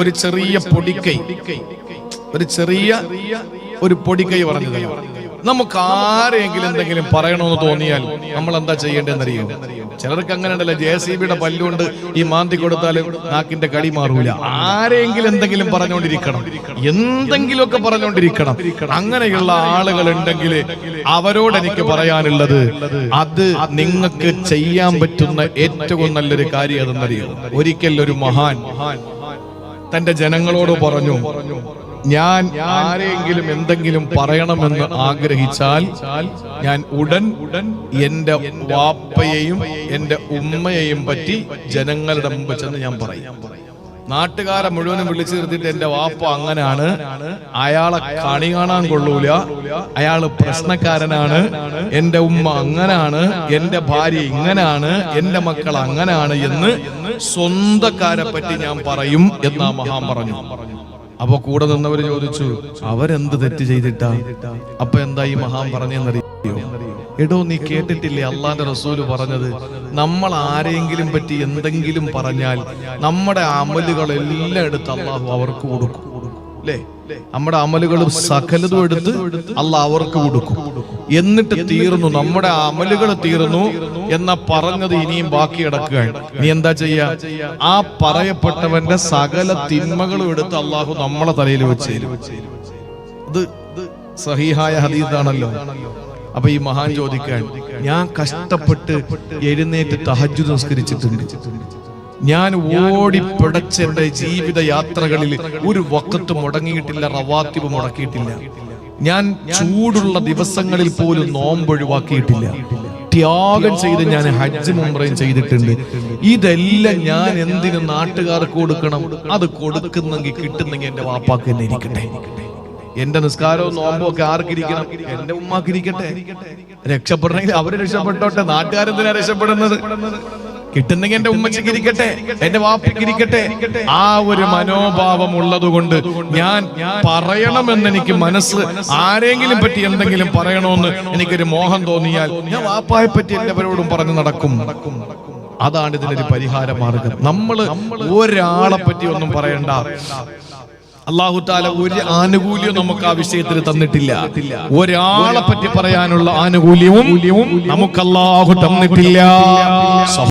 ഒരു ചെറിയ പൊടിക്കൈ പറഞ്ഞു തരും. നമുക്ക് ആരെങ്കിലും എന്തെങ്കിലും പറയണമെന്ന് തോന്നിയാൽ നമ്മൾ എന്താ ചെയ്യേണ്ടതെന്നറിയോ? ചിലർക്ക് അങ്ങനെ ഉണ്ടല്ലോ, JCBയുടെ പല്ലുകൊണ്ട് ഈ മാന്തി കൊടുത്താൽ നാക്കിന്റെ കടി മാറൂല. ആരെങ്കിലും എന്തെങ്കിലും പറഞ്ഞുകൊണ്ടിരിക്കണം, എന്തെങ്കിലുമൊക്കെ പറഞ്ഞുകൊണ്ടിരിക്കണം. അങ്ങനെയുള്ള ആളുകൾ ഉണ്ടെങ്കിൽ അവരോട് എനിക്ക് പറയാനുള്ളത്, അത് നിങ്ങൾക്ക് ചെയ്യാൻ പറ്റുന്ന ഏറ്റവും നല്ലൊരു കാര്യം അതെന്നറിയോ? ഒരിക്കൽ ഒരു മഹാൻ തന്റെ ജനങ്ങളോട് പറഞ്ഞു, ഞാൻ ആരെങ്കിലും എന്തെങ്കിലും പറയണമെന്ന് ആഗ്രഹിച്ചാൽ ഞാൻ ഉടൻ എന്റെ വാപ്പയെയും എന്റെ ഉമ്മയെയും പറ്റി ജനങ്ങളുടെ മുമ്പ് ചെന്ന് ഞാൻ പറയും. നാട്ടുകാരെ മുഴുവനും വിളിച്ചു നിർത്തിയിട്ട് എന്റെ വാപ്പ അങ്ങനാണ്, അയാളെ കണി കാണാൻ കൊള്ളൂല, അയാള് പ്രശ്നക്കാരനാണ്, എന്റെ ഉമ്മ അങ്ങനാണ്, എന്റെ ഭാര്യ ഇങ്ങനാണ്, എന്റെ മക്കൾ അങ്ങനാണ് എന്ന് സ്വന്തക്കാരെ പറ്റി ഞാൻ പറയും എന്നാ മഹാൻ പറഞ്ഞു. അപ്പൊ കൂടെ നിന്നവര് ചോദിച്ചു, അവരെന്ത് തെറ്റ് ചെയ്തിട്ടാ? അപ്പൊ എന്താ ഈ മഹാൻ പറഞ്ഞെന്നറിയോ? എടോ, നീ കേട്ടിട്ടില്ലേ അള്ളാന്റെ റസൂല് പറഞ്ഞത്, നമ്മൾ ആരെങ്കിലും പറ്റി എന്തെങ്കിലും പറഞ്ഞാൽ നമ്മുടെ അമലുകളെല്ലാം എടുത്ത് അള്ളാഹു അവർക്ക് കൊടുക്കും. അല്ലേ? നമ്മുടെ അമലുകളും സകലതും എടുത്ത് അള്ളാഹ് അവർക്ക് കൊടുക്കും. എന്നിട്ട് തീർന്നു, നമ്മുടെ അമലുകൾ തീർന്നു എന്ന പറഞ്ഞത് ഇനിയും ബാക്കി കിടക്കുകയാണ്. നീ എന്താ ചെയ്യാ? ആ പറയപ്പെട്ടവന്റെ സകല തിന്മകളും എടുത്ത് അള്ളാഹു നമ്മളെ തലയിൽ വെച്ച് തരും. ഇത് സഹീഹായ ഹദീസാണല്ലോ. അപ്പൊ ഈ മഹാൻ ചോദിക്കാൻ, ഞാൻ കഷ്ടപ്പെട്ട് എഴുന്നേറ്റ് തഹജ്ജുദ് നിസ്കരിച്ചിട്ടുണ്ട്, ഞാൻ ഓടി പിടച്ച് എന്റെ ജീവിത യാത്രകളിൽ ഒരു വഖത്ത് മുടങ്ങിയിട്ടില്ല, റവാത്തിബ് മുടക്കിയിട്ടില്ല, ഞാൻ ചൂടുള്ള ദിവസങ്ങളിൽ പോലും നോമ്പ് ഒഴിവാക്കിയിട്ടില്ല, ത്യാഗം ചെയ്ത് ഞാൻ ഹജ്ജും ഉംറയും ചെയ്തിട്ടുണ്ട്. ഇതെല്ലാം ഞാൻ എന്തിനു നാട്ടുകാർക്ക് കൊടുക്കണം? അത് കൊടുക്കുന്നെങ്കിൽ കിട്ടുന്നെങ്കിൽ എന്റെ വാപ്പാക്ക് തന്നെ ഇരിക്കട്ടെ. എന്റെ നിസ്കാരവും നോമ്പും ഒക്കെ ആർക്കിരിക്കണം? എന്റെ ഉമ്മാക്ക് ഇരിക്കട്ടെ. രക്ഷപ്പെടണമെങ്കിൽ അവര് രക്ഷപ്പെട്ടോട്ടെ, നാട്ടുകാരെന്തിനാ രക്ഷപ്പെടുന്നത്? കിട്ടുന്നെങ്കിൽ എന്റെ ഉമ്മച്ചിക്ക് ഇരിക്കട്ടെ, എന്റെ വാപ്പയ്ക്ക് ഇരിക്കട്ടെ. ആ ഒരു മനോഭാവം ഉള്ളത് കൊണ്ട് ഞാൻ പറയണമെന്ന് എനിക്ക് മനസ്സ്, ആരെങ്കിലും പറ്റി എന്തെങ്കിലും പറയണമെന്ന് എനിക്കൊരു മോഹം തോന്നിയാൽ ഞാൻ വാപ്പായെ പറ്റി എല്ലാവരോടും പറഞ്ഞു നടക്കും. അതാണ് ഇതിനൊരു പരിഹാര മാർഗം. നമ്മള് ഒരാളെ പറ്റി ഒന്നും പറയണ്ട. അല്ലാഹു തആല ഒരു ആനുകൂല്യം നമുക്ക് ആ വിഷയത്തിൽ തന്നിട്ടില്ല. ഒരാളെ പറ്റി പറയാനുള്ള ആനുകൂല്യവും നമുക്ക് അല്ലാഹു തന്നിട്ടില്ല.